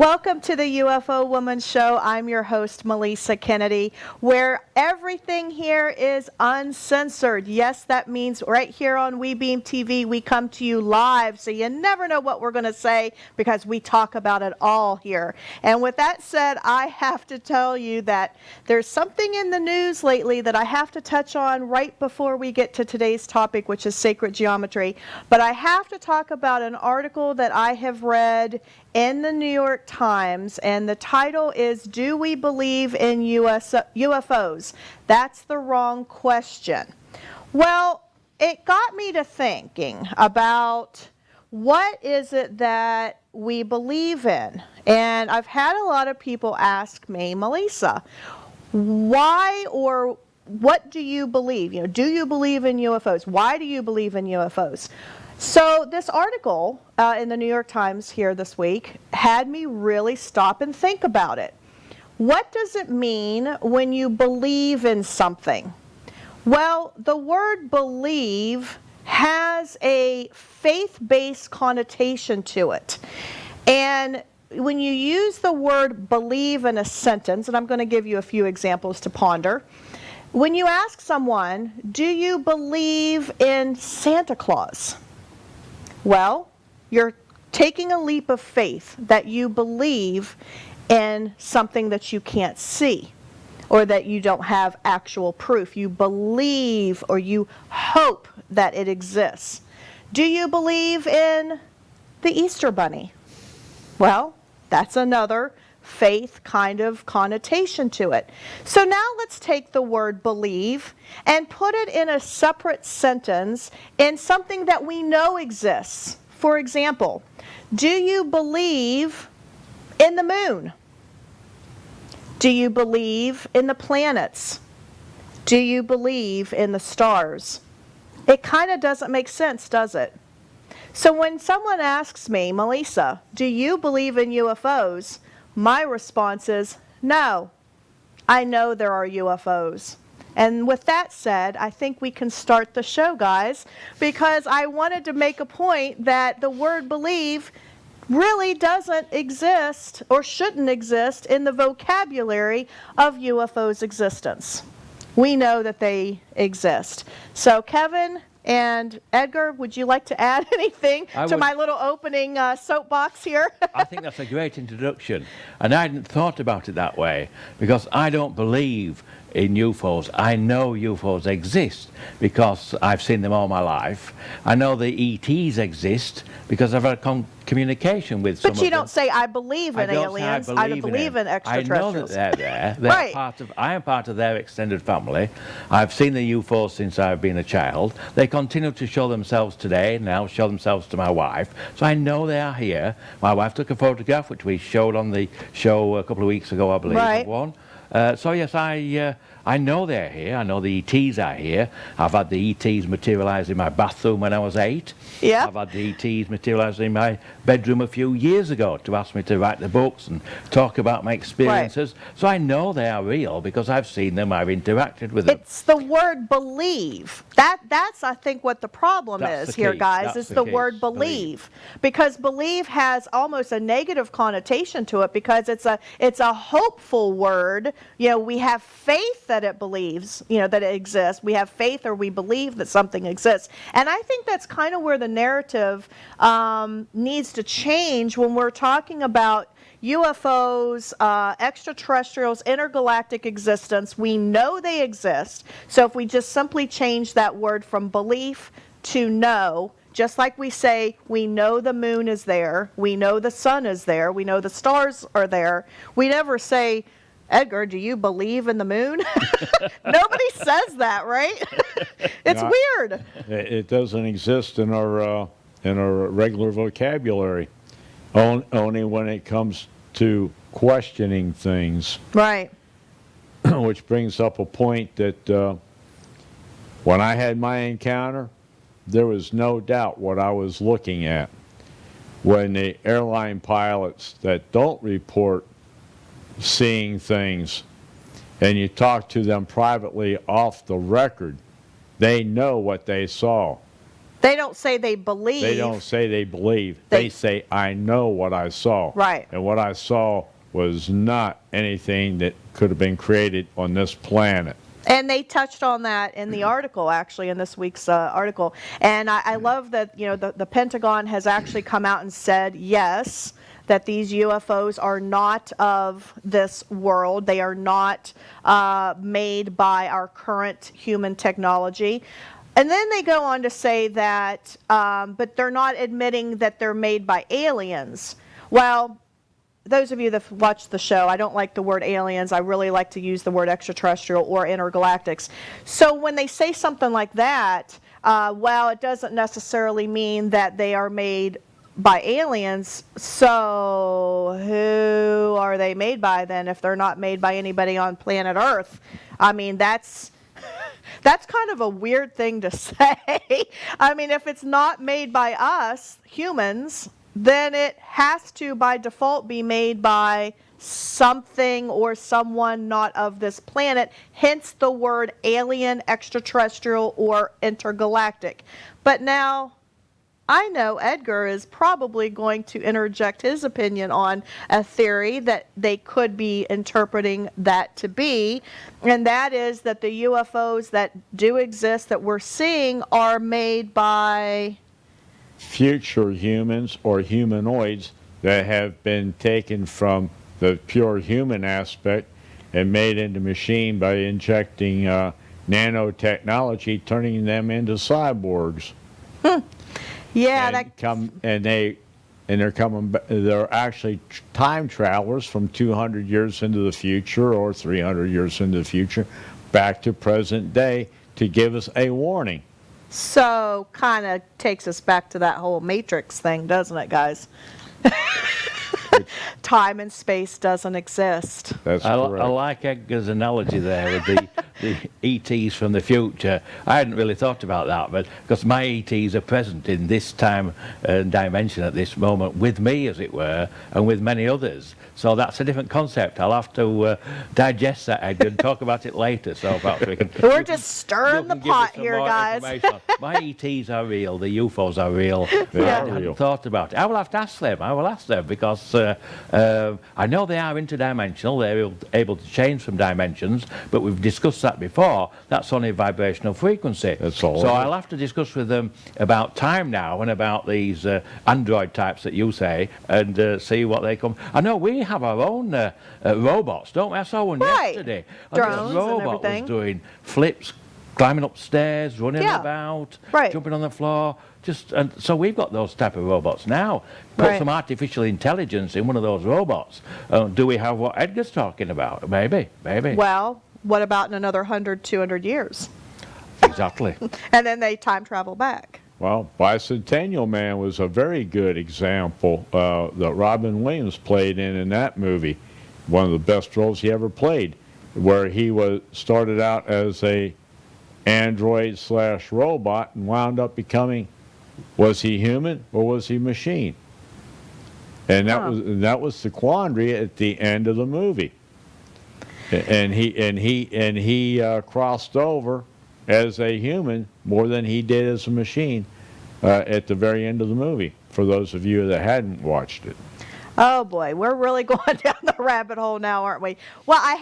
Welcome to the UFO Woman Show. I'm your host, Melisa Kennedy, where everything here is uncensored. Yes, that means right here on WeBeam TV, we come to you live, so you never know what we're going to say because we talk about it all here. And with that said, I have to tell you that there's something in the news lately that I have to touch on right before we get to today's topic, which is sacred geometry. But I have to talk about an article that I have read in the New York Times, and the title is, "Do We Believe in UFOs?" That's the wrong question. Well, it got me to thinking about what is it that we believe in. And I've had a lot of people ask me, Melisa, why or what do you believe? You know, do you believe in UFOs? Why do you believe in UFOs? So this article in the New York Times here this week had me really stop and think about it. What does it mean when you believe in something? Well, the word believe has a faith-based connotation to it. And when you use the word believe in a sentence, and I'm going to give you a few examples to ponder. When you ask someone, do you believe in Santa Claus? Well, you're taking a leap of faith that you believe in something that you can't see or that you don't have actual proof. You believe or you hope that it exists. Do you believe in the Easter Bunny? Well, that's another faith kind of connotation to it. So now let's take the word believe and put it in a separate sentence in something that we know exists. For example, do you believe in the moon? Do you believe in the planets? Do you believe in the stars? It kind of doesn't make sense, does it? So when someone asks me, Melisa, do you believe in UFOs? My response is, no, I know there are UFOs. And with that said, I think we can start the show, guys, because I wanted to make a point that the word believe really doesn't exist or shouldn't exist in the vocabulary of UFOs' existence. We know that they exist. So, Kevin and Edgar, would you like to add anything to my little opening soapbox here? I think that's a great introduction. And I hadn't thought about it that way because I don't believe in UFOs. I know UFOs exist because I've seen them all my life. I know the ETs exist because I've had communication with some of them. But you don't say, I believe in aliens, I believe in extraterrestrials. I know that they're there. Right. I am part of their extended family. I've seen the UFOs since I've been a child. They continue to show themselves today, now show themselves to my wife. So I know they are here. My wife took a photograph, which we showed on the show a couple of weeks ago, I believe. Right. So yes, I know they're here. I know the ETs are here. I've had the ETs materialize in my bathroom when I was 8. Yeah. I've had the ETs materialize in my bedroom a few years ago to ask me to write the books and talk about my experiences. Right. So I know they are real because I've seen them, I've interacted with them. It's the word believe. That's I think what the problem is here, guys, is the word believe. Because believe has almost a negative connotation to it because it's a hopeful word. You know, we have faith that it believes, you know, that it exists. We have faith or we believe that something exists. And I think that's kind of where the narrative needs to change when we're talking about UFOs, extraterrestrials, intergalactic existence. We know they exist. So if we just simply change that word from belief to know, just like we say, we know the moon is there, we know the sun is there, we know the stars are there, we never say, Edgar, do you believe in the moon? Nobody says that, right? It's weird. It doesn't exist in our regular vocabulary. Only when it comes to questioning things. Right. Which brings up a point that when I had my encounter, there was no doubt what I was looking at. When the airline pilots that don't report seeing things and you talk to them privately off the record, they know what they saw. They don't say they believe. They don't say they believe. They say, I know what I saw. Right. And what I saw was not anything that could have been created on this planet. And they touched on that in the article, actually, in this week's article. And I love that, the Pentagon has actually come out and said, yes, that these UFOs are not of this world. They are not made by our current human technology. And then they go on to say that, but they're not admitting that they're made by aliens. Well, those of you that watch the show, I don't like the word aliens. I really like to use the word extraterrestrial or intergalactics. So when they say something like that, well, it doesn't necessarily mean that they are made by aliens. So who are they made by then if they're not made by anybody on planet Earth? I mean, that's kind of a weird thing to say. I mean, if it's not made by us, humans, then it has to, by default, be made by something or someone not of this planet, hence the word alien, extraterrestrial, or intergalactic. But now, I know Edgar is probably going to interject his opinion on a theory that they could be interpreting that to be, and that is that the UFOs that do exist that we're seeing are made by future humans or humanoids that have been taken from the pure human aspect and made into machine by injecting nanotechnology, turning them into cyborgs. Yeah, they're actually time travelers from 200 years into the future or 300 years into the future back to present day to give us a warning. So, kind of takes us back to that whole Matrix thing, doesn't it, guys? Time and space doesn't exist. That's I correct. like Edgar's analogy there with the ETs from the future. I hadn't really thought about that, but because my ETs are present in this time and dimension at this moment with me, as it were, and with many others. So that's a different concept. I'll have to digest that, Edgar, and talk about it later. So perhaps we can. We're just stirring the give us pot some here, more guys. information. My ETs are real. The UFOs are real. They I are hadn't real. thought about it. I will have to ask them. I will ask them because I know they are interdimensional. They're able to change from dimensions, but we've discussed that before. That's only vibrational frequency. That's all. So I'll have to discuss with them about time now and about these android types that you say and see what they come. I know we have our own robots, don't we? I saw one Right. yesterday. Drones this robot and everything. was doing flips, climbing upstairs, running Yeah. about, Right. jumping on the floor. And so we've got those type of robots now. Put Right. some artificial intelligence in one of those robots. Do we have what Edgar's talking about? Maybe. Well, what about in another 100, 200 years? Exactly. And then they time travel back. Well, Bicentennial Man was a very good example that Robin Williams played in that movie. One of the best roles he ever played, where he started out as a android/robot and wound up becoming, was he human or was he machine? And that was the quandary at the end of the movie. And he crossed over as a human more than he did as a machine at the very end of the movie, for those of you that hadn't watched it. Oh boy, we're really going down the rabbit hole now, aren't we? Well, I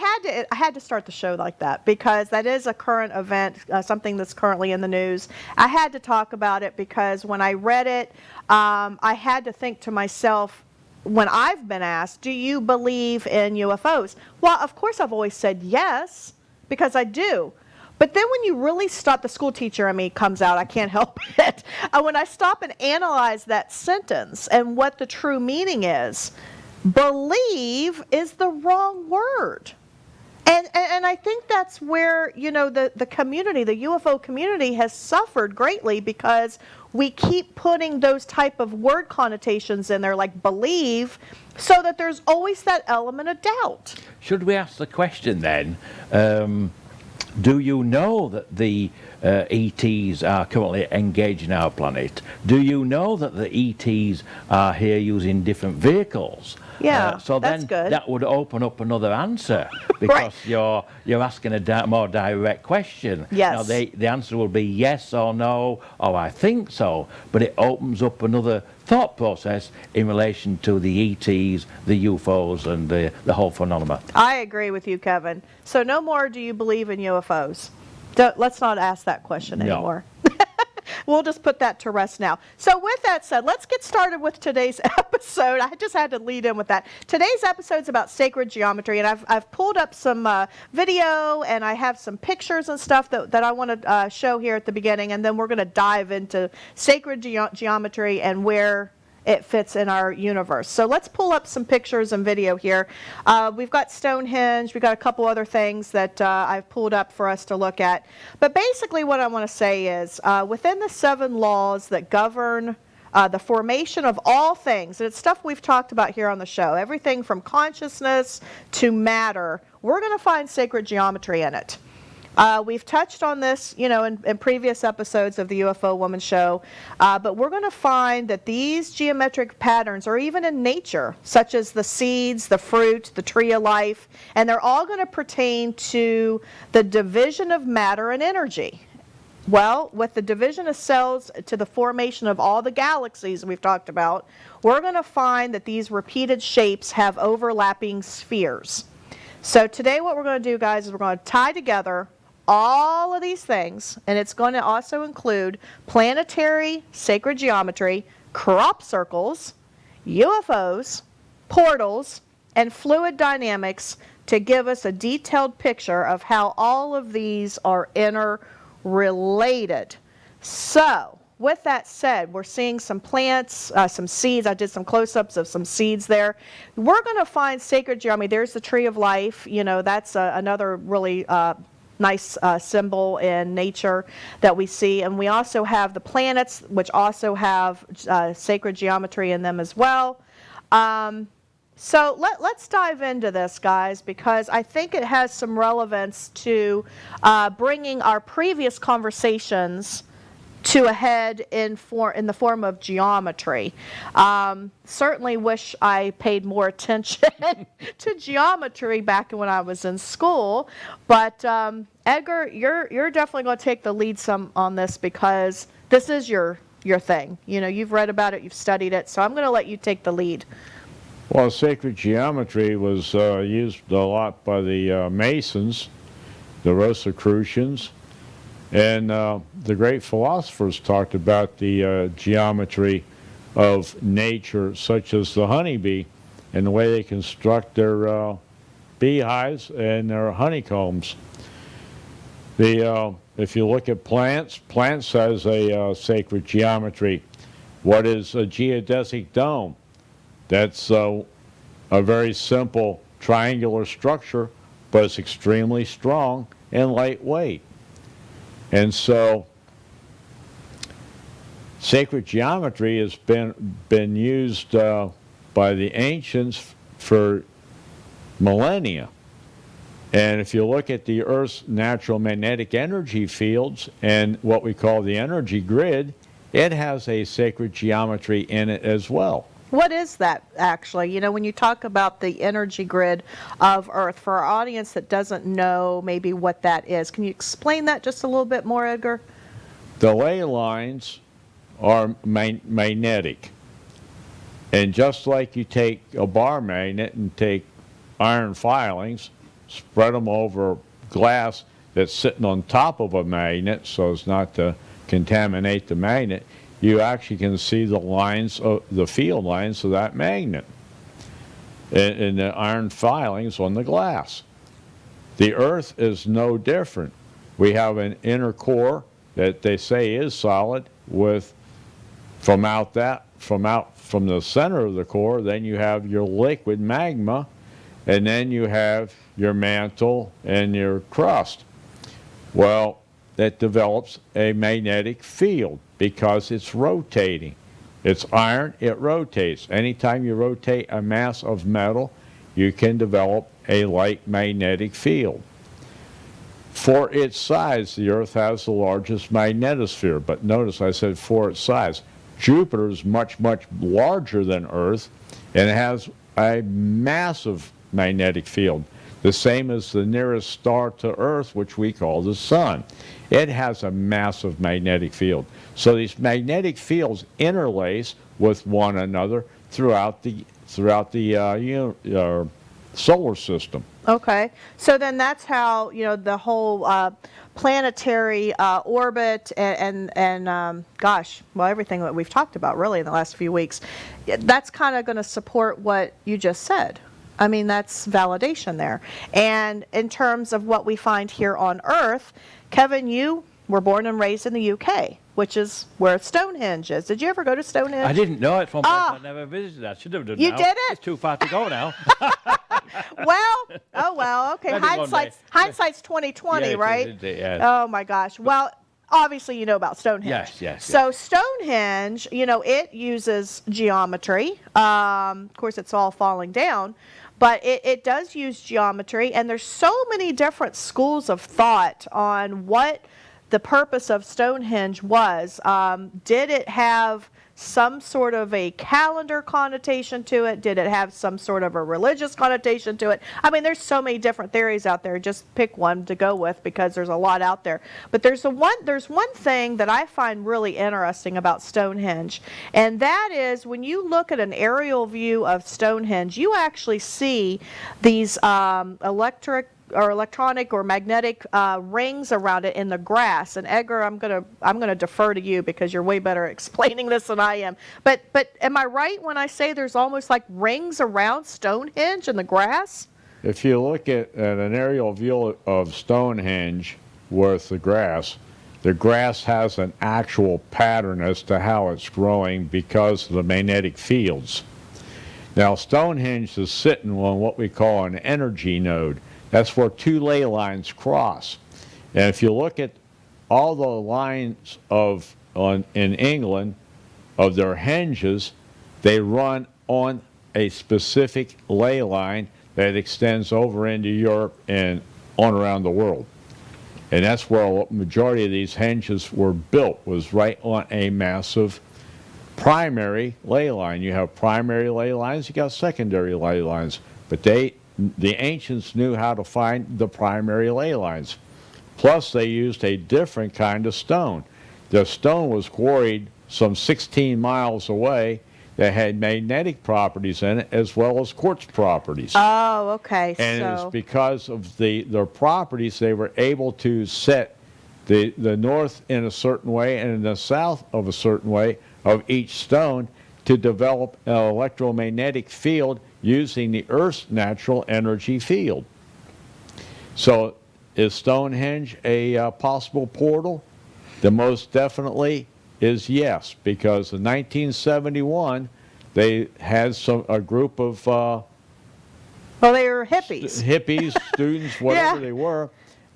had to start the show like that because that is a current event, something that's currently in the news. I had to talk about it because when I read it, I had to think to myself, when I've been asked, do you believe in UFOs? Well, of course I've always said yes, because I do. But then when you really stop, the school teacher in me comes out, I can't help it. And when I stop and analyze that sentence and what the true meaning is, believe is the wrong word. And I think that's where, the community, the UFO community has suffered greatly because we keep putting those type of word connotations in there, like believe, so that there's always that element of doubt. Should we ask the question then, do you know that the ETs are currently engaging our planet? Do you know that the ETs are here using different vehicles? Yeah, So that's then good. that would open up another answer because you're asking a more direct question. Yes. Now the answer will be yes or no, or I think so, but it opens up another thought process in relation to the ETs, the UFOs, and the whole phenomenon. I agree with you, Kevin. So no more do you believe in UFOs? Let's not ask that question No. anymore. We'll just put that to rest now. So with that said, let's get started with today's episode. I just had to lead in with that. Today's episode is about sacred geometry, and I've pulled up some video, and I have some pictures and stuff that I want to show here at the beginning, and then we're going to dive into sacred geometry and where it fits in our universe. So let's pull up some pictures and video here. We've got Stonehenge. We've got a couple other things that I've pulled up for us to look at. But basically what I want to say is within the 7 laws that govern the formation of all things, and it's stuff we've talked about here on the show, everything from consciousness to matter, we're going to find sacred geometry in it. We've touched on this, in previous episodes of the UFO Woman show, but we're going to find that these geometric patterns are even in nature, such as the seeds, the fruit, the tree of life, and they're all going to pertain to the division of matter and energy. Well, with the division of cells to the formation of all the galaxies we've talked about, we're going to find that these repeated shapes have overlapping spheres. So today what we're going to do, guys, is we're going to tie together all of these things, and it's going to also include planetary sacred geometry, crop circles, UFOs, portals, and fluid dynamics to give us a detailed picture of how all of these are interrelated. So, with that said, we're seeing some plants, some seeds. I did some close-ups of some seeds there. We're going to find sacred geometry. There's the tree of life. That's another really nice symbol in nature that we see. And we also have the planets, which also have sacred geometry in them as well. So let's dive into this, guys, because I think it has some relevance to bringing our previous conversations to a head in the form of geometry. Certainly wish I paid more attention to geometry back when I was in school. But Edgar, you're definitely going to take the lead some on this because this is your thing. You've read about it, you've studied it, so I'm going to let you take the lead. Well, sacred geometry was used a lot by the Masons, the Rosicrucians, and the great philosophers talked about the geometry of nature, such as the honeybee, and the way they construct their beehives and their honeycombs. If you look at plants has a sacred geometry. What is a geodesic dome? That's a very simple triangular structure, but it's extremely strong and lightweight. And so sacred geometry has been used by the ancients for millennia. And if you look at the Earth's natural magnetic energy fields and what we call the energy grid, it has a sacred geometry in it as well. What is that, actually? When you talk about the energy grid of Earth, for our audience that doesn't know maybe what that is, can you explain that just a little bit more, Edgar? The ley lines are magnetic. And just like you take a bar magnet and take iron filings, spread them over glass that's sitting on top of a magnet so as not to contaminate the magnet, you actually can see the lines, the field lines of that magnet in the iron filings on the glass. The Earth is no different. We have an inner core that they say is solid with from the center of the core, then you have your liquid magma, and then you have your mantle and your crust. Well, that develops a magnetic field because it's rotating. It's iron, it rotates. Anytime you rotate a mass of metal, you can develop a light magnetic field. For its size, the Earth has the largest magnetosphere, but notice I said for its size. Jupiter is much, much larger than Earth, and it has a massive magnetic field, the same as the nearest star to Earth, which we call the sun. It has a massive magnetic field. So these magnetic fields interlace with one another throughout the solar system. Okay, so then that's how, you know, the whole planetary orbit and gosh, well, everything that we've talked about really in the last few weeks, that's kind of going to support what you just said. I mean, that's validation there. And in terms of what we find here on Earth, Kevin, you were born and raised in the UK, which is where Stonehenge is. Did you ever go to Stonehenge? I didn't know it from place I never visited. I should have done You now. did it? It's too far to go now. Well, okay. Maybe one day. Hindsight's 2020, Yeah, it is, right? isn't it? Yeah. Oh my gosh. Well, obviously you know about Stonehenge. Yes. So Stonehenge, you know, it uses geometry. Of course, it's all falling down, but it does use geometry, and there's so many different schools of thought on what the purpose of Stonehenge was. Did it have some sort of a calendar connotation to it? Did it have some sort of a religious connotation to it? I mean, there's so many different theories out there. Just pick one to go with because there's a lot out there. But there's one thing that I find really interesting about Stonehenge, and that is when you look at an aerial view of Stonehenge, you actually see these electronic or magnetic rings around it in the grass. And Edgar, I'm gonna defer to you because you're way better at explaining this than I am. But am I right when I say there's almost like rings around Stonehenge in the grass? If you look at an aerial view of Stonehenge with the grass has an actual pattern as to how it's growing because of the magnetic fields. Now, Stonehenge is sitting on what we call an energy node. That's where two ley lines cross. And if you look at all the lines in England of their henges, they run on a specific ley line that extends over into Europe and on around the world. And that's where a majority of these henges were built, was right on a massive primary ley line. You have primary ley lines, you got secondary ley lines, but the ancients knew how to find the primary ley lines. Plus, they used a different kind of stone. The stone was quarried some 16 miles away that had magnetic properties in it as well as quartz properties. Oh, okay. And it was because of their properties they were able to set the north in a certain way and the south of a certain way of each stone to develop an electromagnetic field using the Earth's natural energy field. So is Stonehenge a possible portal? The most definitely is yes, because in 1971 they had a group of well, they were hippies. Students, whatever they were,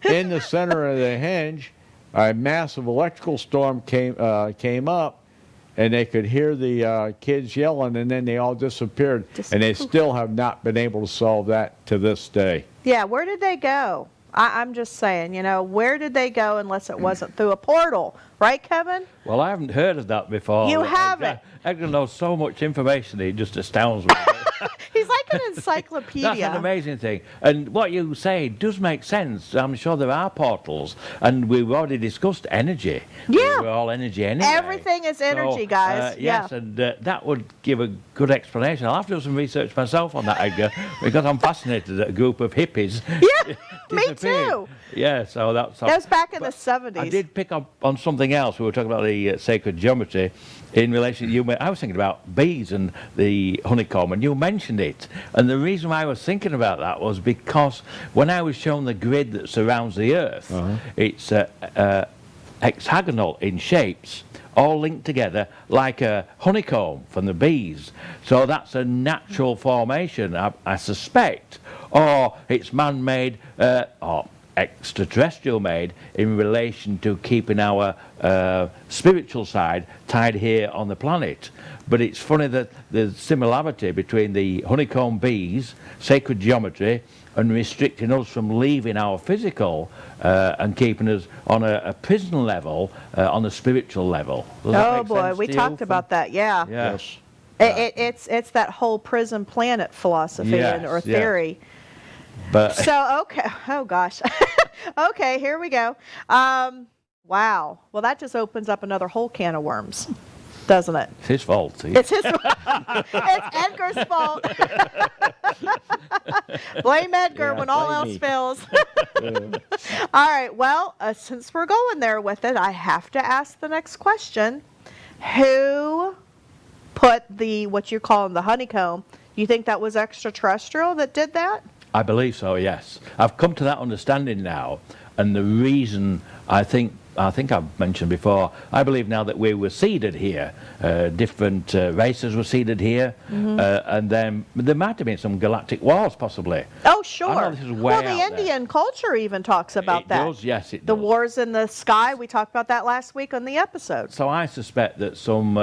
in the center of the henge. A massive electrical storm came up, and they could hear the kids yelling, and then they all disappeared. And they still have not been able to solve that to this day. Yeah, where did they go? I'm just saying, you know, where did they go unless it wasn't through a portal? Right, Kevin? Well, I haven't heard of that before. You haven't? Edgar knows so much information, it just astounds me. He's like an encyclopedia. That's an amazing thing. And what you say does make sense. I'm sure there are portals. And we've already discussed energy. Yeah. We're all energy anyway. Everything is energy, guys. Yes, yeah. and that would give a good explanation. I'll have to do some research myself on that, Edgar, because I'm fascinated that a group of hippies Yeah, me too. Yeah, so that's... That was back in the 70s. I did pick up on something else. We were talking about the sacred geometry in relation to you. I was thinking about bees and the honeycomb, and you mentioned it. And the reason why I was thinking about that was because when I was shown the grid that surrounds the Earth, it's hexagonal in shapes, all linked together like a honeycomb from the bees. So that's a natural formation, I suspect. Or it's man-made, or extraterrestrial made in relation to keeping our spiritual side tied here on the planet. But it's funny that the similarity between the honeycomb bees, sacred geometry, and restricting us from leaving our physical and keeping us on a prison level, on a spiritual level. Does that Oh make boy, sense we to talked you? about that, yeah. Yes. It's that whole prison planet philosophy or Yes, yes. theory. But So, okay. Oh, gosh. Okay, here we go. Wow. Well, that just opens up another whole can of worms, doesn't it? it's his fault. See? It's his. It's Edgar's fault. Blame Edgar Yeah, when all blame else me. fails. All right. Well, since we're going there with it, I have to ask the next question. Who put what you're calling the honeycomb? You think that was extraterrestrial that did that? I believe so, yes. I've come to that understanding now, and the reason I think I've mentioned before, I believe now that we were seeded here, different races were seeded here, and then there might have been some galactic wars possibly. Oh, sure. I know this is way well, the out there. Indian culture even talks about It that. does, yes, it The does. wars in the sky, we talked about that last week on the episode. So I suspect that some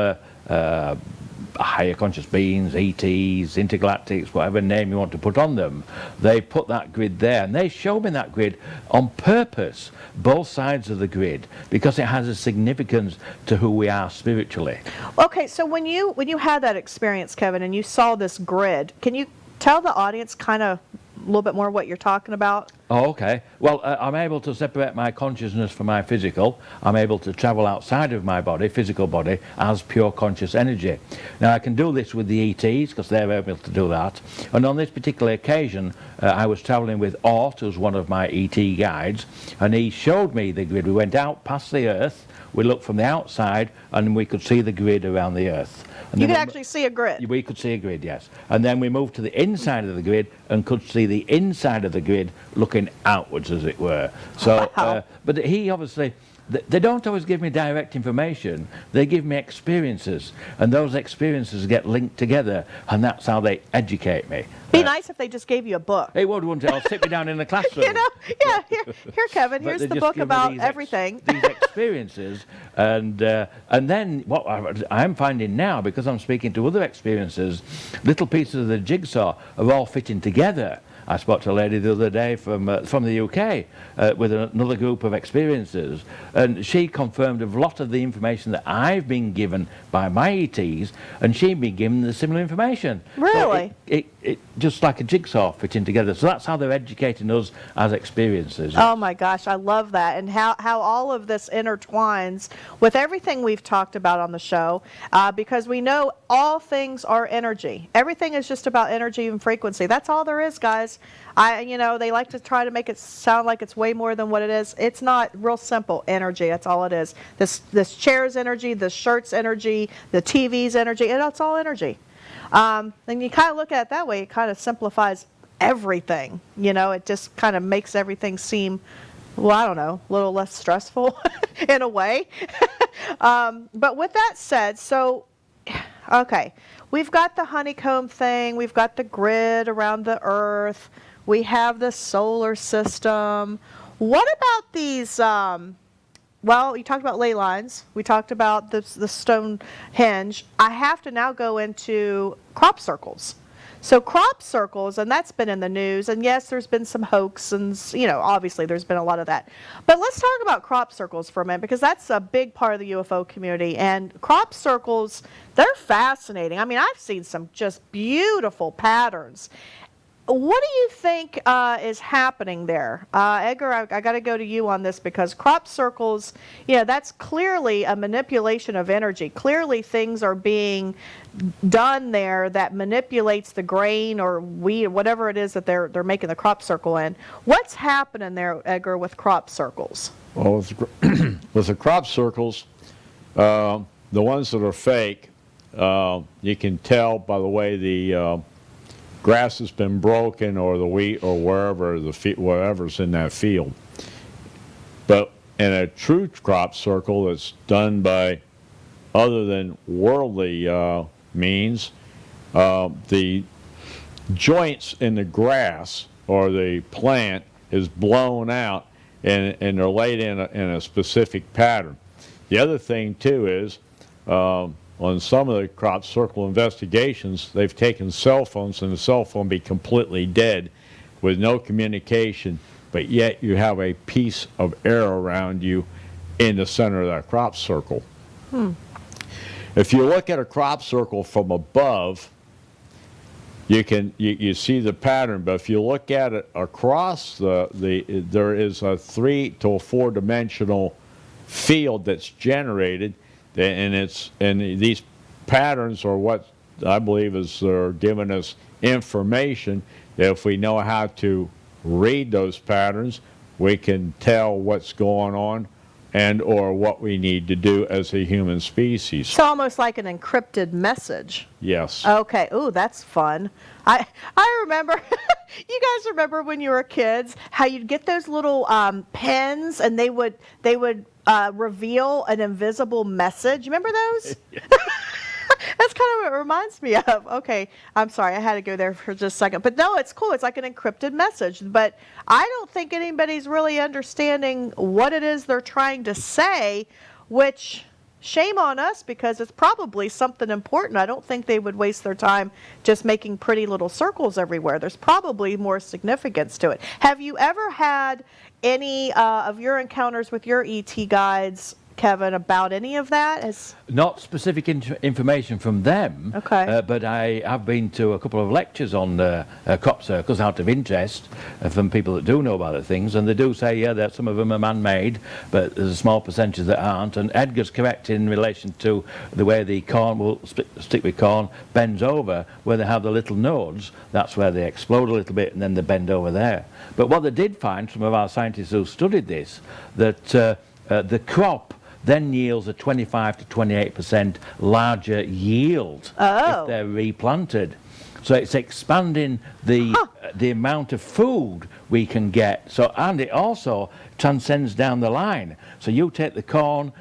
higher conscious beings, ETs, intergalactics, whatever name you want to put on them, they put that grid there, and they show me that grid on purpose, both sides of the grid, because it has a significance to who we are spiritually. Okay, so when you had that experience, Kevin, and you saw this grid, can you tell the audience kind of a little bit more what you're talking about? Oh, okay. Well, I'm able to separate my consciousness from my physical. I'm able to travel outside of my body, physical body, as pure conscious energy. Now, I can do this with the ETs, because they're able to do that. And on this particular occasion, I was traveling with Ort, who's one of my ET guides, and he showed me the grid. We went out past the Earth, we looked from the outside, and we could see the grid around the Earth. And You then could actually see a grid. we could see a grid, yes. And then we moved to the inside of the grid and could see the inside of the grid looking outwards, as it were. So, Wow. but he obviously, they don't always give me direct information. They give me experiences, and those experiences get linked together, and that's how they educate me. Be nice if they just gave you a book. It would, wouldn't it? I'll sit me down in the classroom. You know, yeah. Here, Kevin. But Here's they the just book give me about these everything. these experiences, and then what I'm finding now, because I'm speaking to other experiences, little pieces of the jigsaw are all fitting together. I spoke to a lady the other day from the UK with another group of experiences, and she confirmed a lot of the information that I've been given by my ETs, and she'd been given the similar information. Really? So it just like a jigsaw fitting together. So that's how they're educating us as experiences. Oh my gosh, I love that, and how all of this intertwines with everything we've talked about on the show, because we know all things are energy. Everything is just about energy and frequency. That's all there is, guys. They like to try to make it sound like it's way more than what it is. It's not. Real simple. Energy. That's all it is. This chair's energy, this shirt's energy, the TV's energy, and it's all energy. And you kind of look at it that way, it kind of simplifies everything. It just kind of makes everything seem, well, I don't know, a little less stressful in a way. But with that said, okay, we've got the honeycomb thing, we've got the grid around the Earth, we have the solar system. What about these, well, you talked about ley lines, we talked about the Stonehenge. I have to now go into crop circles. So crop circles, and that's been in the news, and yes, there's been some hoax, and obviously there's been a lot of that. But let's talk about crop circles for a minute, because that's a big part of the UFO community, and crop circles, they're fascinating. I mean, I've seen some just beautiful patterns. What do you think is happening there? Edgar, I got to go to you on this, because crop circles, that's clearly a manipulation of energy. Clearly things are being done there that manipulates the grain or wheat, whatever it is that they're making the crop circle in. What's happening there, Edgar, with crop circles? Well, with the crop circles, the ones that are fake, you can tell by the way the grass has been broken, or the wheat, or whatever's in that field. But in a true crop circle that's done by other than worldly means, the joints in the grass or the plant is blown out, and they're laid in a specific pattern. The other thing too is, on some of the crop circle investigations, they've taken cell phones, and the cell phone be completely dead with no communication, but yet you have a piece of air around you in the center of that crop circle. If you look at a crop circle from above, you see the pattern, but if you look at it across there is a 3 to a 4 dimensional field that's generated, and these patterns are what I believe are giving us information that if we know how to read those patterns, we can tell what's going on and or what we need to do as a human species. It's almost like an encrypted message. Yes. Okay. Ooh, that's fun. I remember, you guys remember when you were kids, how you'd get those little pens and they would reveal an invisible message. Remember those? That's kind of what it reminds me of. Okay, I'm sorry, I had to go there for just a second. But no, it's cool. It's like an encrypted message. But I don't think anybody's really understanding what it is they're trying to say, which shame on us because it's probably something important. I don't think they would waste their time just making pretty little circles everywhere. There's probably more significance to it. Have you ever had any of your encounters with your ET guides, Kevin, about any of that? Not specific information from them, Okay. But I have been to a couple of lectures on crop circles out of interest from people that do know about the things, and they do say, yeah, that some of them are man-made, but there's a small percentage that aren't. And Edgar's correct in relation to the way the corn will stick with corn bends over, where they have the little nodes. That's where they explode a little bit and then they bend over there. But what they did find, some of our scientists who studied this, that the crop then yields a 25 to 28% larger yield if they're replanted. So it's expanding the amount of food we can get. So, and it also transcends down the line. So you take the corn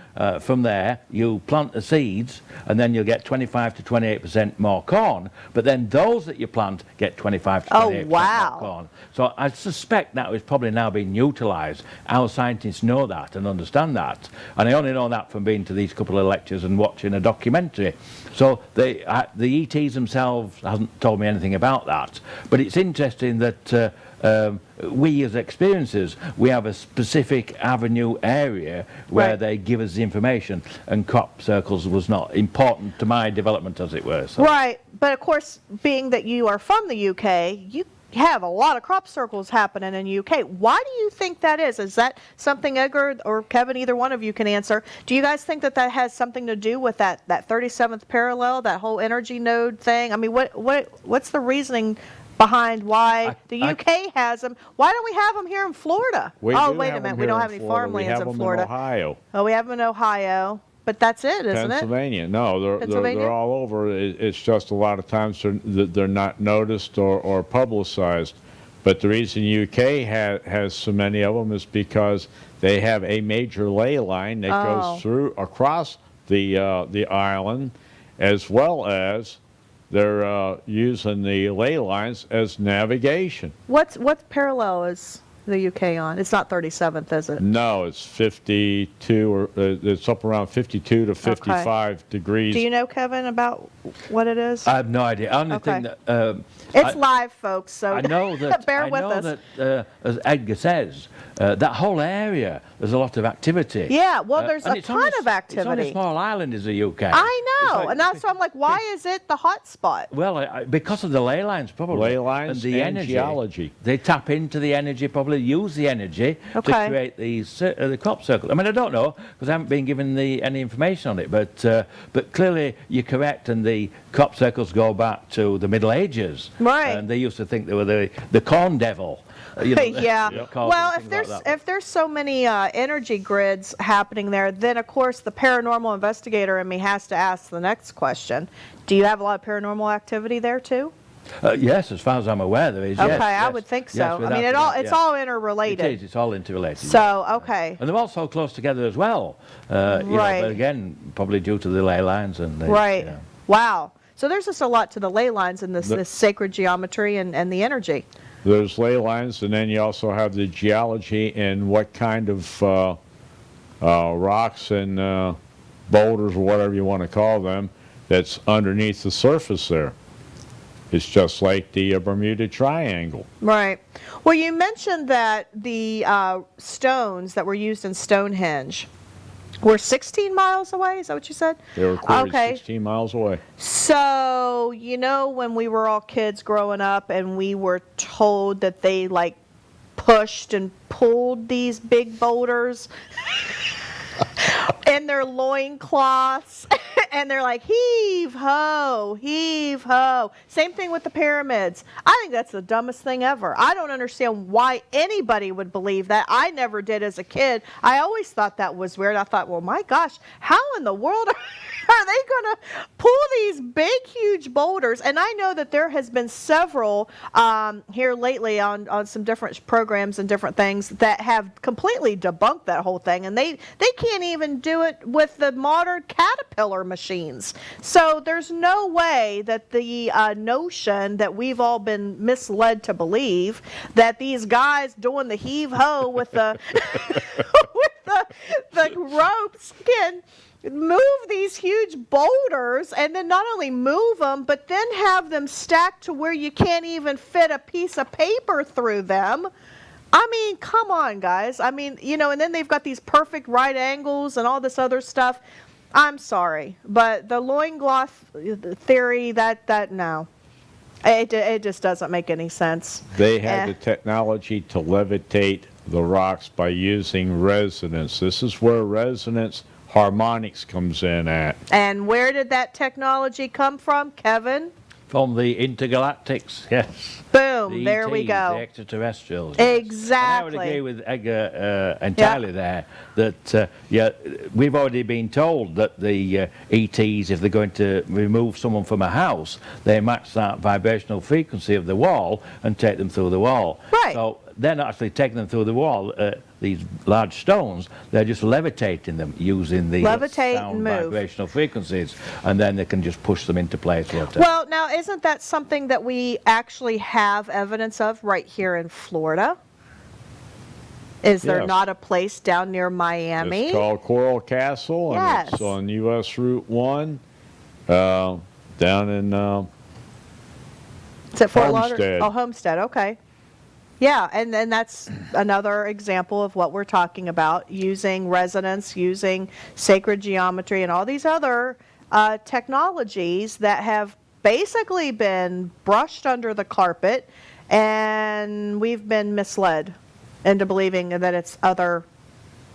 from there, you plant the seeds, and then you'll get 25 to 28% more corn. But then those that you plant get 25 to 28% more corn. So I suspect that is probably now being utilised. Our scientists know that and understand that. And I only know that from being to these couple of lectures and watching a documentary. So the ETs themselves hasn't told me anything about that. But it's interesting that we as experiencers, we have a specific avenue area where they give us the information, and crop circles was not important to my development, as it were. So. Right, but of course, being that you are from the UK, you have a lot of crop circles happening in UK. Why do you think that is? Is that something Edgar or Kevin, either one of you can answer? Do you guys think that that has something to do with that 37th parallel, that whole energy node thing? I mean, what's the reasoning behind why the UK has them? Why don't we have them here in Florida? Wait a minute, we don't have any farmlands in Florida. In Ohio. Oh, we have them in Ohio. But that's it, isn't it? Pennsylvania. No, they're all over. It's just a lot of times they're not noticed or publicized. But the reason UK has so many of them is because they have a major ley line that goes across the island, as well as they're using the ley lines as navigation. What parallel is the UK on? It's not 37th, is it? No, it's 52, or it's up around 52 to 55 degrees. Do you know, Kevin, about what it is? I have no idea. Only thing that it's live, folks. So I know that bear with us. That, as Edgar says, that whole area, there's a lot of activity. Yeah, well, there's a ton of activity. It's on a small island, is the UK. I know, and that's why I'm like, why is it the hot spot? Well, because of the ley lines, probably. Ley lines and the energy. Geology. They tap into the energy, probably use the energy to create the crop circle. I mean, I don't know, because I haven't been given any information on it, but clearly you're correct, and the crop circles go back to the Middle Ages. Right. And they used to think they were the corn devil. Yeah. Well, if there's so many energy grids happening there, then of course the paranormal investigator in me has to ask the next question. Do you have a lot of paranormal activity there too? Yes, as far as I'm aware, there is. Okay, yes, I would think so. Yes, I mean, it's all interrelated. It is. It's all interrelated. So, okay. And they're all so close together as well. Right. But again, probably due to the ley lines and. Right. Wow. So there's just a lot to the ley lines and this sacred geometry and the energy. There's ley lines, and then you also have the geology and what kind of rocks and boulders, or whatever you want to call them, that's underneath the surface there. It's just like the Bermuda Triangle. Right. Well, you mentioned that the stones that were used in Stonehenge We're 16 miles away? Is that what you said? They were quarried Okay. 16 miles away. So, you know, when we were all kids growing up and we were told that they like pushed and pulled these big boulders in their loincloths and they're like, heave ho, heave ho. Same thing with the pyramids. I think that's the dumbest thing ever. I don't understand why anybody would believe that. I never did as a kid. I always thought that was weird. I thought, well, my gosh, how in the world are they going to pull these big, huge boulders? And I know that there has been several here lately on some different programs and different things that have completely debunked that whole thing. And they can't even do it with the modern Caterpillar machines. So there's no way that the notion that we've all been misled to believe that these guys doing the heave-ho with the, with the ropes can move these huge boulders and then not only move them, but then have them stacked to where you can't even fit a piece of paper through them. I mean, come on, guys. I mean, you know, and then they've got these perfect right angles and all this other stuff. I'm sorry, but the loincloth theory, that no. It just doesn't make any sense. They had the technology to levitate the rocks by using resonance. This is where resonance harmonics comes in at. And where did that technology come from, Kevin? From the intergalactics, yes. Boom, there ETs, we go. The extraterrestrials. Yes. Exactly. And I would agree with Edgar entirely there, that we've already been told that the ETs, if they're going to remove someone from a house, they match that vibrational frequency of the wall and take them through the wall. Right. So they're not actually taking them through the wall, these large stones, they're just levitating them using the sound vibrational frequencies, and then they can just push them into place later. Well, now, isn't that something that we actually have evidence of right here in Florida? Is there not a place down near Miami? It's called Coral Castle, and it's on U.S. Route 1 down in Is it Fort Homestead. Lauderdale? Oh, Homestead, okay. Yeah, and then that's another example of what we're talking about, using resonance, using sacred geometry, and all these other technologies that have basically been brushed under the carpet, and we've been misled into believing that it's other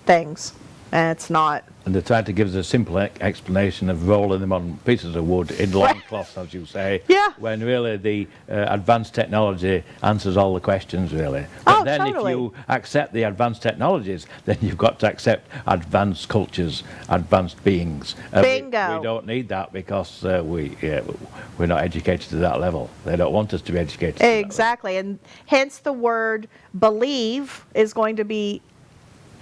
things, and it's not. And they tried to give us a simple explanation of rolling them on pieces of wood in loincloths, as you say. Yeah. When really the advanced technology answers all the questions, really. But then totally. if you accept the advanced technologies, then you've got to accept advanced cultures, advanced beings. Bingo. We don't need that because we're not educated to that level. They don't want us to be educated to that level. Exactly, and hence the word believe is going to be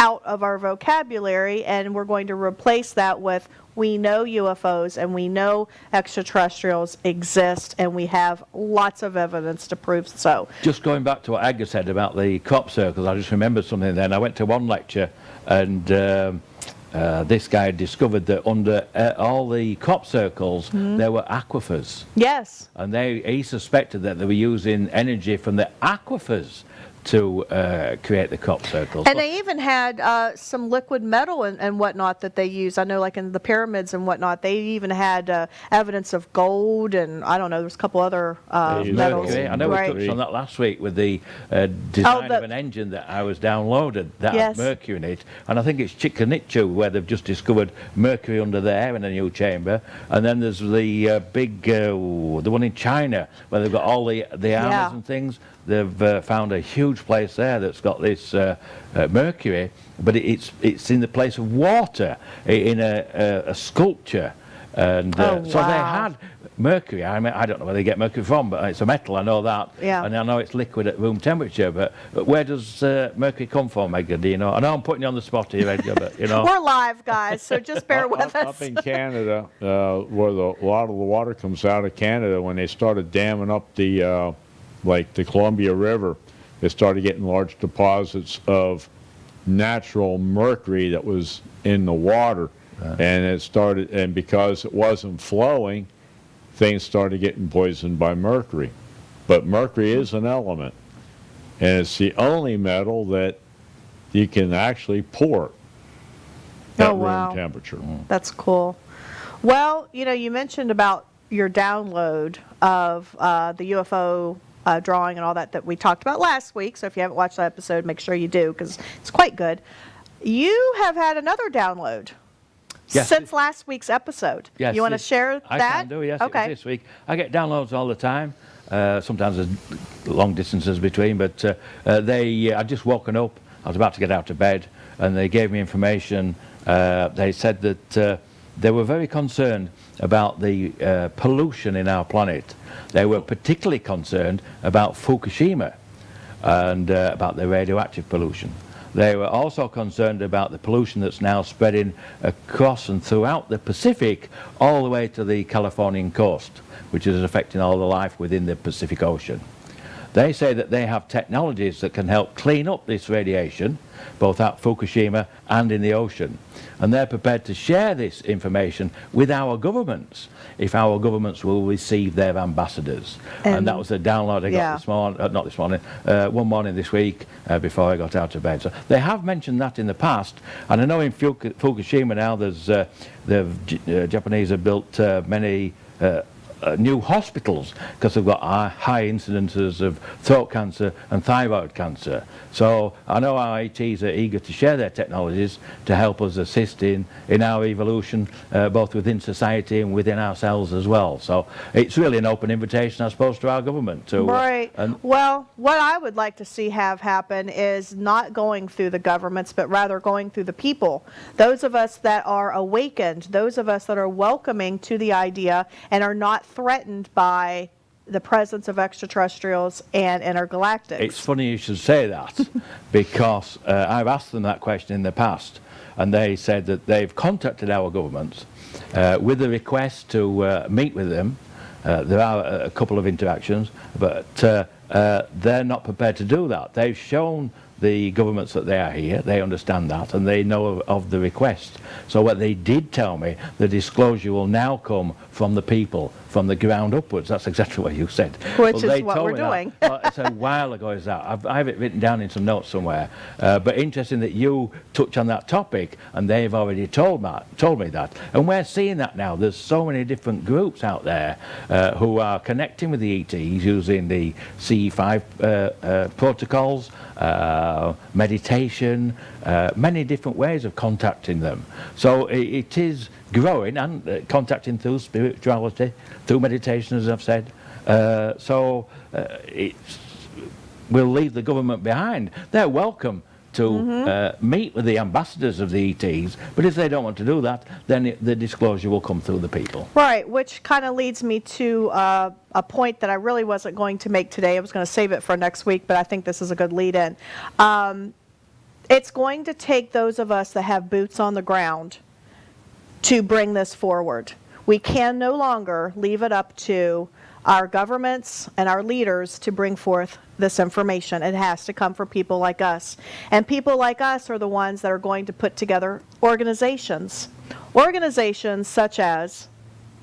out of our vocabulary, and we're going to replace that with we know UFOs and we know extraterrestrials exist, and we have lots of evidence to prove so. Just going back to what Edgar said about the crop circles, I just remembered something then. I went to one lecture, and this guy discovered that under all the crop circles there were aquifers. Yes. And he suspected that they were using energy from the aquifers to create the crop circles. And they even had some liquid metal and whatnot that they use. I know, like in the pyramids and whatnot, they even had evidence of gold, and I don't know, there's a couple other metals. Mercury. I know we touched on that last week with the design of an engine that I was downloaded that had mercury in it. And I think it's Chichen Itza where they've just discovered mercury under there in a new chamber. And then there's the big, the one in China where they've got all the armors and things. They've found a huge place there that's got this mercury, but it's in the place of water in a sculpture, and so they had mercury. I mean, I don't know where they get mercury from, but it's a metal. I know that, and I know it's liquid at room temperature. But where does mercury come from, Edgar? Do you know? I know I'm putting you on the spot here, Edgar, but you know. We're live, guys, so just bear with us. Up in Canada, where a lot of the water comes out of Canada, when they started damming up the like the Columbia River, they started getting large deposits of natural mercury that was in the water, and because it wasn't flowing, things started getting poisoned by mercury. But mercury is an element, and it's the only metal that you can actually pour. at Oh, room wow. temperature. That's cool. Well, you mentioned about your download of the UFO drawing and all that we talked about last week. So if you haven't watched that episode, make sure you do because it's quite good. You have had another download Yes. since last week's episode. Yes, You want to share I that? can do, yes. It was Okay. this week. I get downloads all the time. Sometimes there's long distances between, but I'd just woken up. I was about to get out of bed, and they gave me information. They said that they were very concerned about the pollution in our planet. They were particularly concerned about Fukushima and about the radioactive pollution. They were also concerned about the pollution that's now spreading across and throughout the Pacific all the way to the Californian coast, which is affecting all the life within the Pacific Ocean. They say that they have technologies that can help clean up this radiation, both at Fukushima and in the ocean. And they're prepared to share this information with our governments if our governments will receive their ambassadors. And that was a download I got this morning, not this morning, one morning this week before I got out of bed. So they have mentioned that in the past. And I know in Fukushima now the Japanese have built many new hospitals because they've got high incidences of throat cancer and thyroid cancer. So I know our ETs are eager to share their technologies to help us assist in our evolution, both within society and within ourselves as well. So it's really an open invitation, I suppose, to our government. Right. Well, what I would like to see have happen is not going through the governments, but rather going through the people. Those of us that are awakened, those of us that are welcoming to the idea and are not threatened by the presence of extraterrestrials and intergalactics. It's funny you should say that because I've asked them that question in the past, and they said that they've contacted our governments with a request to meet with them. There are a couple of interactions, but they're not prepared to do that. They've shown the governments that they are here, they understand that, and they know of the request. So what they did tell me, the disclosure will now come from the people, from the ground upwards. That's exactly what you said. Which is what we're doing. It's a while ago is that. I have it written down in some notes somewhere. But interesting that you touch on that topic, and they've already told me that. And we're seeing that now. There's so many different groups out there who are connecting with the ETs using the CE5 protocols, meditation, many different ways of contacting them. So it is growing, and contacting through spirituality, through meditation, as I've said. We'll leave the government behind. They're welcome to meet with the ambassadors of the ETs, but if they don't want to do that, then the disclosure will come through the people. Right, which kind of leads me to a point that I really wasn't going to make today. I was going to save it for next week, but I think this is a good lead-in. It's going to take those of us that have boots on the ground to bring this forward. We can no longer leave it up to our governments and our leaders to bring forth this information. It has to come from people like us. And people like us are the ones that are going to put together organizations. Organizations such as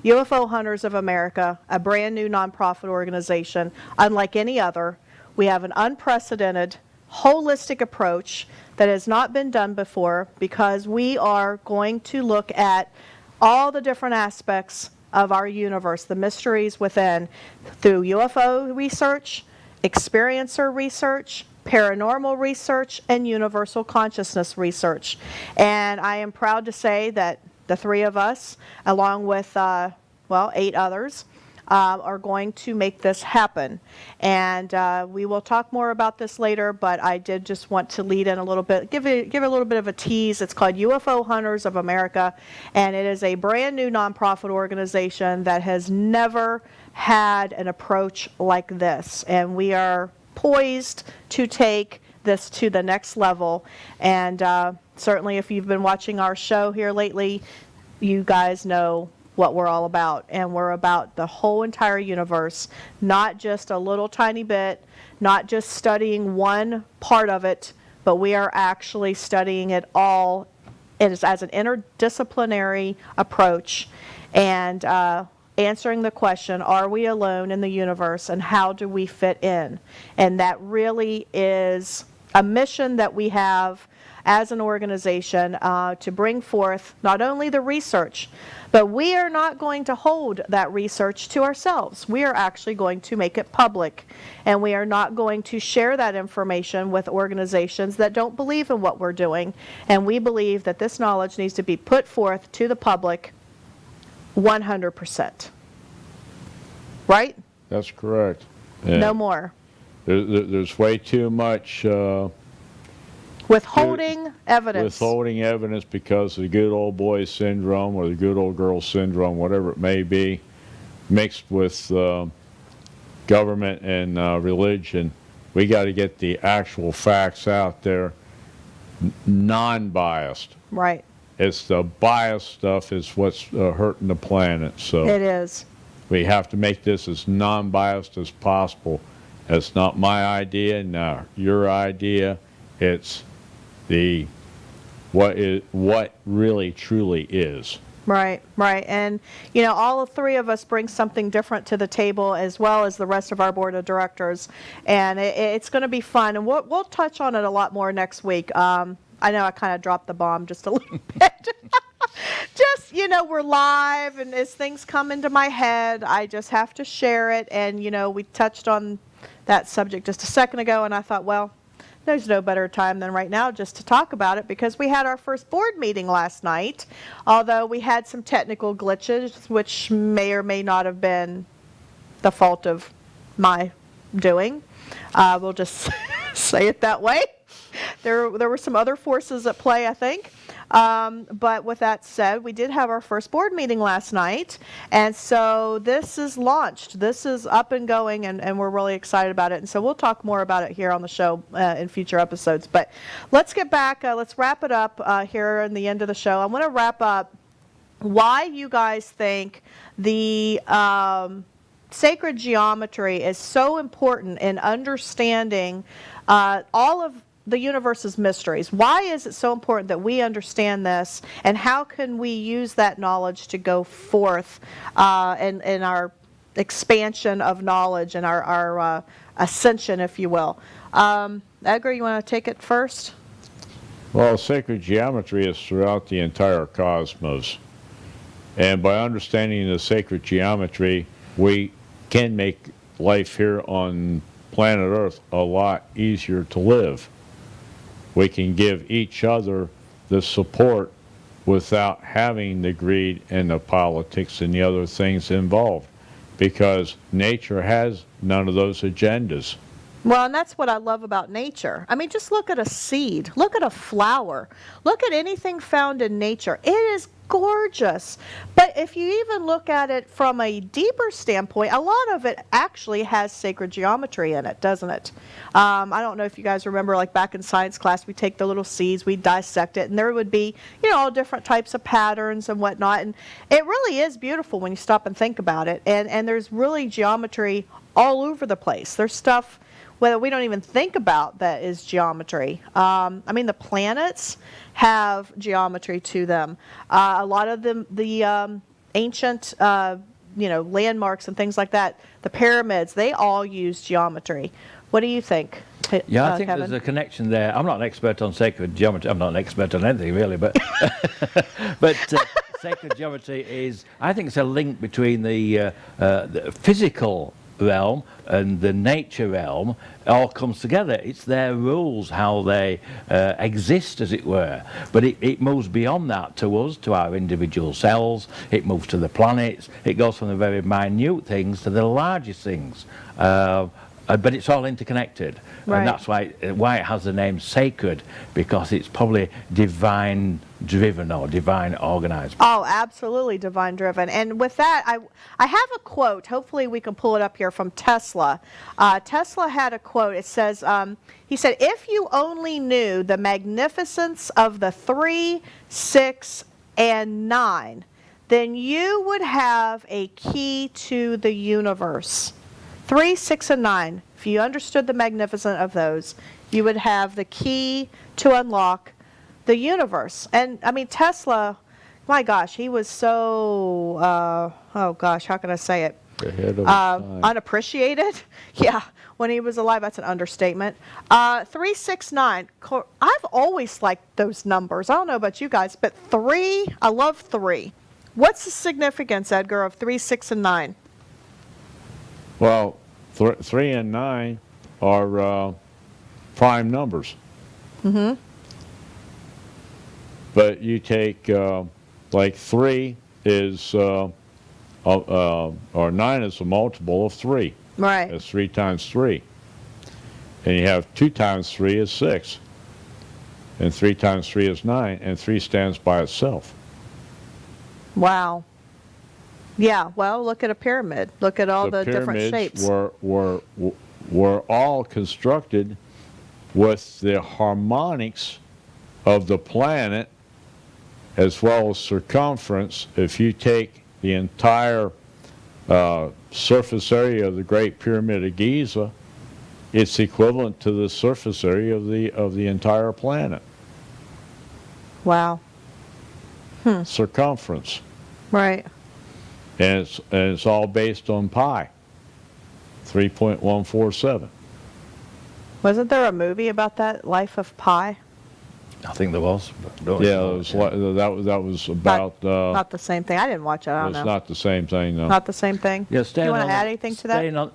UFO Hunters of America, a brand new nonprofit organization, unlike any other. We have an unprecedented, holistic approach that has not been done before because we are going to look at all the different aspects of our universe, the mysteries within, through UFO research, experiencer research, paranormal research, and universal consciousness research. And I am proud to say that the three of us, along with, 8 others, are going to make this happen. And we will talk more about this later, but I did just want to lead in a little bit, give a little bit of a tease. It's called UFO Hunters of America, and it is a brand new nonprofit organization that has never had an approach like this. And we are poised to take this to the next level. And certainly if you've been watching our show here lately, you guys know what we're all about. And we're about the whole entire universe, not just a little tiny bit, not just studying one part of it, but we are actually studying it all as an interdisciplinary approach, and answering the question, are we alone in the universe, and how do we fit in? And that really is a mission that we have as an organization to bring forth not only the research, but we are not going to hold that research to ourselves. We are actually going to make it public, and we are not going to share that information with organizations that don't believe in what we're doing. And we believe that this knowledge needs to be put forth to the public 100%. Right? That's correct. Yeah. No more. There's way too much Withholding evidence. withholding evidence because of the good old boy syndrome or the good old girl syndrome, whatever it may be, mixed with government and religion. We got to get the actual facts out there, non-biased. Right. It's the biased stuff is what's hurting the planet. So It is. we have to make this as non-biased as possible. It's not my idea, nor your idea. It's what really truly is. Right, right. And, you know, all three of us bring something different to the table, as well as the rest of our board of directors. And it's going to be fun. And we'll touch on it a lot more next week. I know I kind of dropped the bomb just a little bit. Just, you know, we're live, and as things come into my head, I just have to share it. And, you know, we touched on that subject just a second ago, and I thought, well, there's no better time than right now just to talk about it, because we had our first board meeting last night, although we had some technical glitches, which may or may not have been the fault of my doing. We'll just say it that way. There were some other forces at play, I think. But with that said, we did have our first board meeting last night, and so this is launched. This is up and going, and we're really excited about it. And so we'll talk more about it here on the show in future episodes. But let's get back. Let's wrap it up here in the end of the show. I want to wrap up why you guys think the sacred geometry is so important in understanding all of the universe's mysteries. Why is it so important that we understand this, and how can we use that knowledge to go forth in our expansion of knowledge and our ascension, if you will? Edgar, you want to take it first? Well, sacred geometry is throughout the entire cosmos. And by understanding the sacred geometry, we can make life here on planet Earth a lot easier to live. We can give each other the support without having the greed and the politics and the other things involved, because nature has none of those agendas. Well, and that's what I love about nature. I mean, just look at a seed. Look at a flower. Look at anything found in nature. It is gorgeous. But if you even look at it from a deeper standpoint, a lot of it actually has sacred geometry in it, doesn't it? I don't know if you guys remember, like back in science class, we take the little seeds, we dissect it, and there would be, you know, all different types of patterns and whatnot. And it really is beautiful when you stop and think about it. And there's really geometry all over the place. There's stuff whether we don't even think about that is geometry. I mean, the planets have geometry to them. A lot of the ancient, you know, landmarks and things like that, the pyramids, they all use geometry. What do you think? Yeah, I think Kevin? there's a connection there. I'm not an expert on sacred geometry. I'm not an expert on anything really, but sacred geometry is, I think it's a link between the physical realm and the nature realm. All comes together. It's their rules, how they exist, as it were. But it moves beyond that to us, to our individual cells. It moves to the planets. It goes from the very minute things to the largest things. But it's all interconnected. Right. And that's why it has the name sacred, because it's probably divine driven or divine organized. Oh, absolutely divine driven. And with that, I have a quote. Hopefully we can pull it up here from Tesla. Tesla had a quote. It says, he said, "If you only knew the magnificence of the 3, 6, and 9, then you would have a key to the universe." 3, 6, and 9. If you understood the magnificence of those, you would have the key to unlock the universe. And I mean, Tesla, my gosh, he was so, oh gosh, how can I say it? Ahead of his time. Unappreciated. Yeah. when he was alive. That's an understatement. 369. I've always liked those numbers. I don't know about you guys, but 3, I love 3. What's the significance, Edgar, of 3, 6, and 9? Well, 3 and 9 are prime numbers. Mm-hmm. But you take, like 3 is, or 9 is a multiple of 3. Right. That's 3 times 3. And you have 2 times 3 is 6. And 3 times 3 is 9. And 3 stands by itself. Wow. Yeah, well, look at a pyramid. Look at all the different shapes. Were all constructed with the harmonics of the planet as well as circumference. If you take the entire surface area of the Great Pyramid of Giza, it's equivalent to the surface area of the entire planet. Wow. Circumference. Right. And it's all based on pi, 3.147. Wasn't there a movie about that, Life of Pi? I think there was. But don't Yeah, know. that was about. Not the same thing. I didn't watch it. I don't it's know. not the same thing, though. Not the same thing? Yeah, Do you want to add anything to that?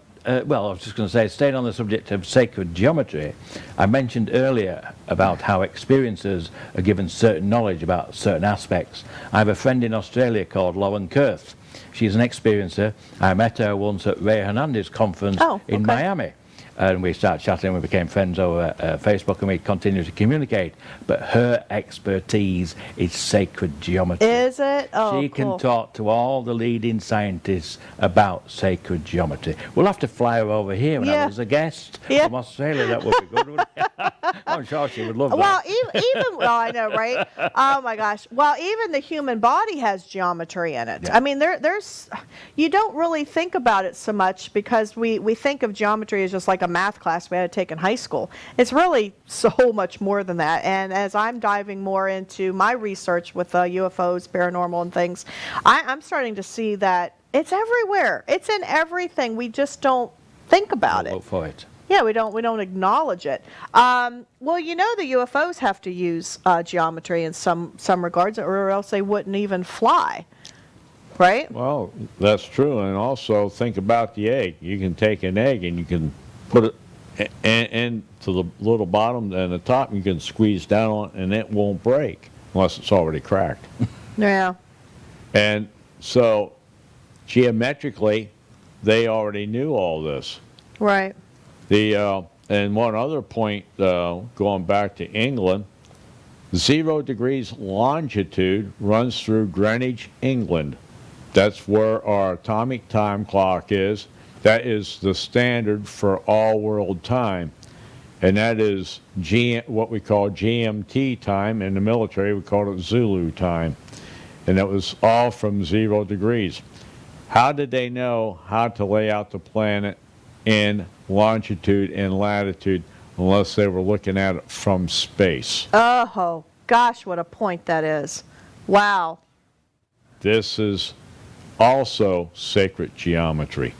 Well, I was just going to say, staying on the subject of sacred geometry, I mentioned earlier about how experiencers are given certain knowledge about certain aspects. I have a friend in Australia called Lauren Kurth. She's an experiencer. I met her once at Ray Hernandez's conference in Miami. And we started chatting, we became friends over Facebook, and we continue to communicate. But her expertise is sacred geometry. Is it? Oh, She cool. can talk to all the leading scientists about sacred geometry. We'll have to fly her over here and have her as a guest from Australia. That would be good, wouldn't it? I'm sure she would love that. Well, even well, I know, right? Oh my gosh. Well, even the human body has geometry in it. Yeah. I mean, there's you don't really think about it so much because we think of geometry as just like a math class we had to take in high school. It's really so much more than that. And as I'm diving more into my research with UFOs, paranormal, and things, I'm starting to see that it's everywhere. It's in everything. We just don't think about it. Look for it. Yeah, we don't acknowledge it. Well, you know, the UFOs have to use geometry in some regards, or else they wouldn't even fly, right? Well, that's true. And also think about the egg. You can take an egg and you can put it into the little bottom and the top, and you can squeeze down on it, and it won't break unless it's already cracked. Yeah. And so geometrically, they already knew all this. Right. And one other point, going back to England, 0 degrees longitude runs through Greenwich, England. That's where our atomic time clock is. That is the standard for all world time. And that is what we call GMT time. In the military, we call it Zulu time. And it was all from 0 degrees. How did they know how to lay out the planet in longitude and latitude unless they were looking at it from space? Oh, gosh, what a point that is. Wow. This is also sacred geometry.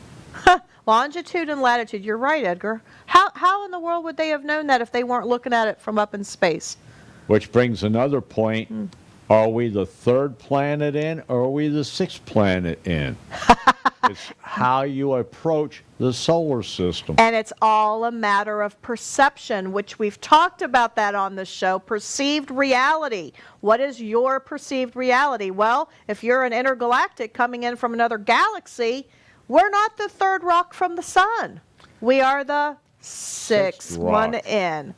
Longitude and latitude. You're right, Edgar. How in the world would they have known that if they weren't looking at it from up in space? Which brings another point. Are we the 3rd planet in, or are we the 6th planet in? It's how you approach the solar system. And it's all a matter of perception, which we've talked about that on the show. Perceived reality. What is your perceived reality? Well, if you're an intergalactic coming in from another galaxy, we're not the 3rd rock from the sun. We are the 6th one in.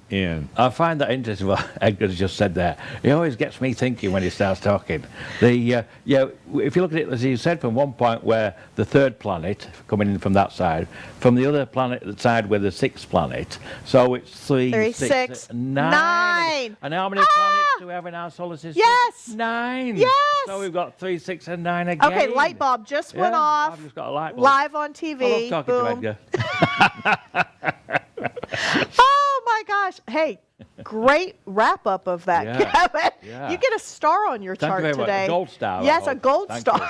I find that interesting what Edgar's just said there. He always gets me thinking when he starts talking. If you look at it, as you said, from one point where the 3rd planet, coming in from that side, from the other planet side we're the 6th planet, so it's 3, 6, 9. And how many planets do we have in our solar system? Yes. 9. Yes. So we've got 3, 6, and 9 again. Okay, light bulb just went off. I've just got a light bulb. Live on TV. I love talking to Edgar. Oh my gosh. Hey, great wrap up of that, Kevin. Yeah. You get a star on your chart Thank you very much. today. A gold star. Yes, a gold Thank star.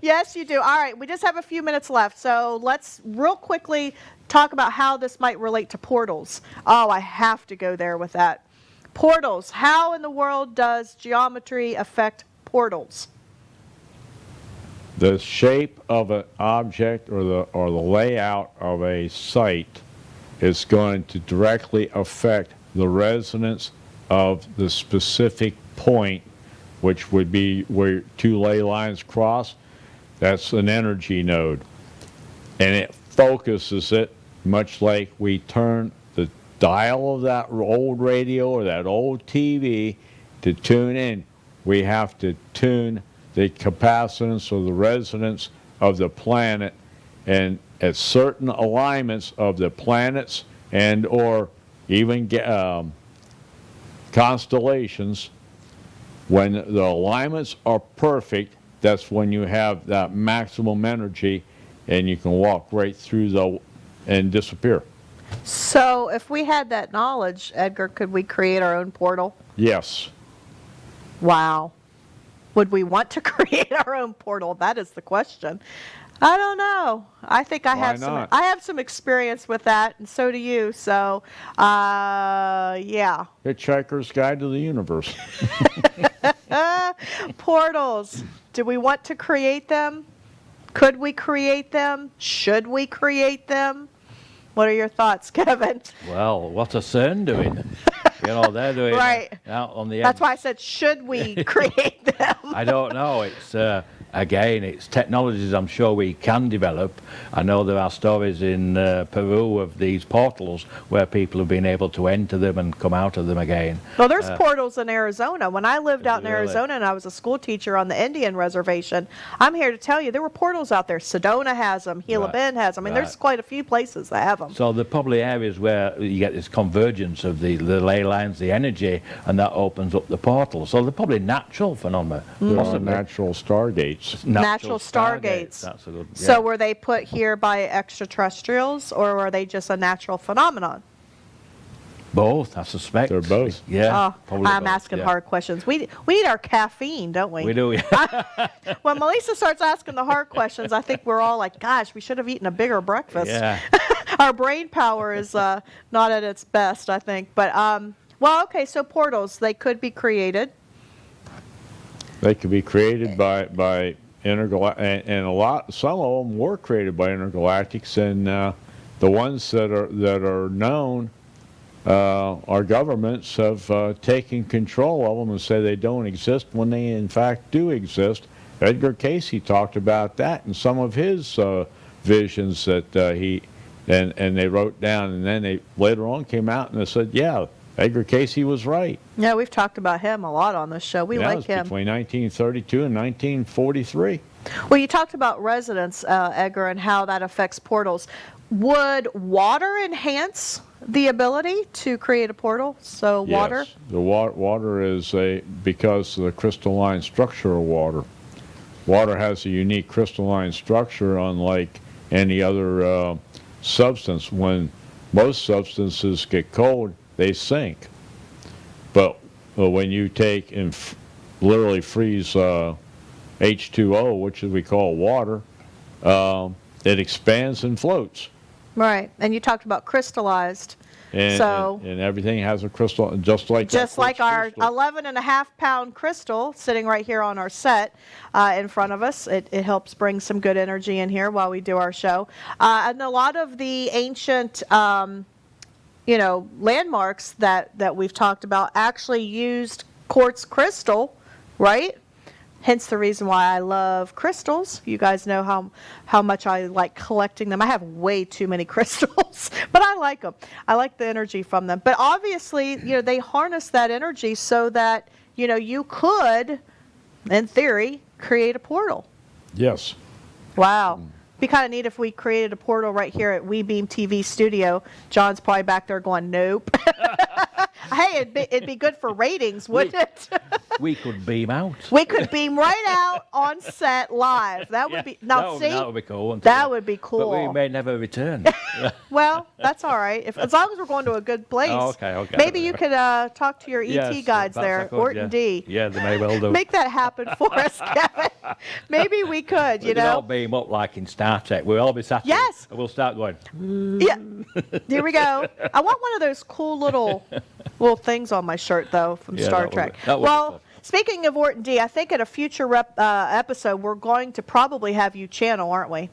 Yes, you do. All right, we just have a few minutes left. So let's real quickly talk about how this might relate to portals. Oh, I have to go there with that. Portals. How in the world does geometry affect portals? The shape of an object or the layout of a site is going to directly affect the resonance of the specific point, which would be where two ley lines cross. That's an energy node. And it focuses it, much like we turn the dial of that old radio or that old TV to tune in. We have to tune the capacitance or the resonance of the planet, and at certain alignments of the planets and or even constellations, when the alignments are perfect, that's when you have that maximum energy and you can walk right through and disappear. So if we had that knowledge, Edgar, could we create our own portal? Yes. Wow. Would we want to create our own portal? That is the question. I don't know. I think I have some experience with that, and so do you. So, yeah. Hitchhiker's Guide to the Universe. Portals. Do we want to create them? Could we create them? Should we create them? What are your thoughts, Kevin? Well, what's a CERN doing? They're doing right. Out on the edge. That's why I said, should we create them? I don't know. It's again, it's technologies I'm sure we can develop. I know there are stories in Peru of these portals where people have been able to enter them and come out of them again. Well, there's portals in Arizona. When I lived out in Really? Arizona and I was a school teacher on the Indian reservation, I'm here to tell you there were portals out there. Sedona has them. Gila Right. Bend has them. I mean, there's quite a few places that have them. So there are probably areas where you get this convergence of the ley lines, the energy, and that opens up the portal. So they're probably natural phenomena. There are Possibly. natural stargates. Natural stargates. That's a good. Yeah. So were they put here by extraterrestrials, or were they just a natural phenomenon? Both, I suspect. They're both. Yeah. Oh, I'm asking hard questions. We need our caffeine, don't we? We do. Yeah. When Melisa starts asking the hard questions, I think we're all like, gosh, we should have eaten a bigger breakfast. Yeah. Our brain power is not at its best, I think. But, well, okay, so portals, they could be created. They could be created by intergalactic, and some of them were created by intergalactics, and the ones that are known, our governments have taken control of them and say they don't exist when they in fact do exist. Edgar Casey talked about that in some of his visions that he and they wrote down, and then they later on came out and they said, yeah, Edgar Casey was right. Yeah, we've talked about him a lot on this show. We like him. Between 1932 and 1943. Well, you talked about resonance, Edgar, and how that affects portals. Would water enhance the ability to create a portal? So water? Yes, the water is because of the crystalline structure of water. Water has a unique crystalline structure, unlike any other substance. When most substances get cold, they sink. But when you take and literally freeze H2O, which we call water, it expands and floats. Right, and you talked about crystallized. And everything has a crystal, just like our crystal. 11.5-pound crystal sitting right here on our set in front of us. It helps bring some good energy in here while we do our show. And a lot of the ancient landmarks that we've talked about actually used quartz crystal, right? Hence the reason why I love crystals. You guys know how much I like collecting them. I have way too many crystals, but I like them. I like the energy from them. But obviously, they harness that energy so that, you could, in theory, create a portal. Yes. Wow. Be kind of neat if we created a portal right here at WeBeam TV studio. John's probably back there going, nope. Hey, it'd be good for ratings, wouldn't it? We could beam out. We could beam right out on set live. That would be that would be cool. Wouldn't that it? would be cool. But we may never return. Well, that's all right. As long as we're going to a good place. Oh, okay. Maybe you could talk to your ET guides there, I could, Orton yeah. D. Yeah, they may well do. Make that happen for us, Kevin. Maybe we could, We can all beam up like in Star Trek. We'll all be sat here, Yes. and we'll start going. Yeah. Here we go. I want one of those cool little things on my shirt, though, from Yeah, Star that would Trek. be- that would be Well, fun. speaking of Orton D, I think at a future episode, we're going to probably have you channel, aren't we?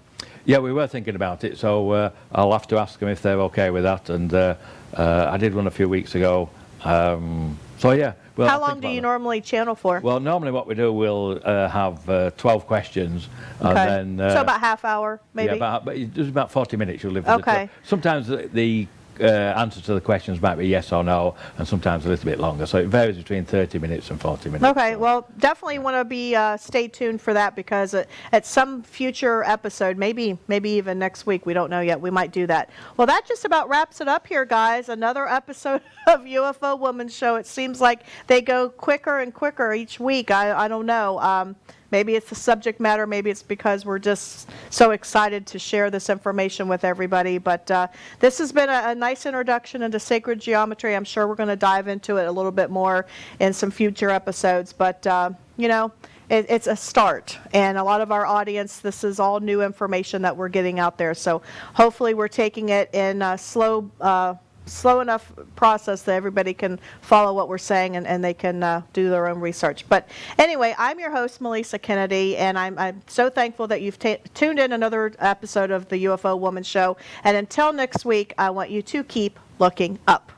Yeah, we were thinking about it, so I'll have to ask them if they're okay with that. And I did one a few weeks ago. So yeah. Well, How I'll long think do about you that. normally channel for? Well, normally what we do, we'll have 12 questions, Okay. and then So about half hour, maybe? yeah, but it's about 40 minutes. You'll live with Okay. it. Sometimes the answer to the questions might be yes or no, and sometimes a little bit longer. So it varies between 30 minutes and 40 minutes. Okay, So- well, definitely want to be stay tuned for that, because at some future episode, maybe even next week, we don't know yet, we might do that. Well, that just about wraps it up here, guys. Another episode of UFO Woman Show. It seems like they go quicker and quicker each week. I don't know. Maybe it's the subject matter. Maybe it's because we're just so excited to share this information with everybody. But this has been a nice introduction into sacred geometry. I'm sure we're going to dive into it a little bit more in some future episodes. But, you know, it's a start. And a lot of our audience, this is all new information that we're getting out there. So hopefully we're taking it in a slow enough process that everybody can follow what we're saying, and they can do their own research. But anyway, I'm your host, Melisa Kennedy, and I'm so thankful that you've tuned in another episode of the UFO Woman Show. And until next week, I want you to keep looking up.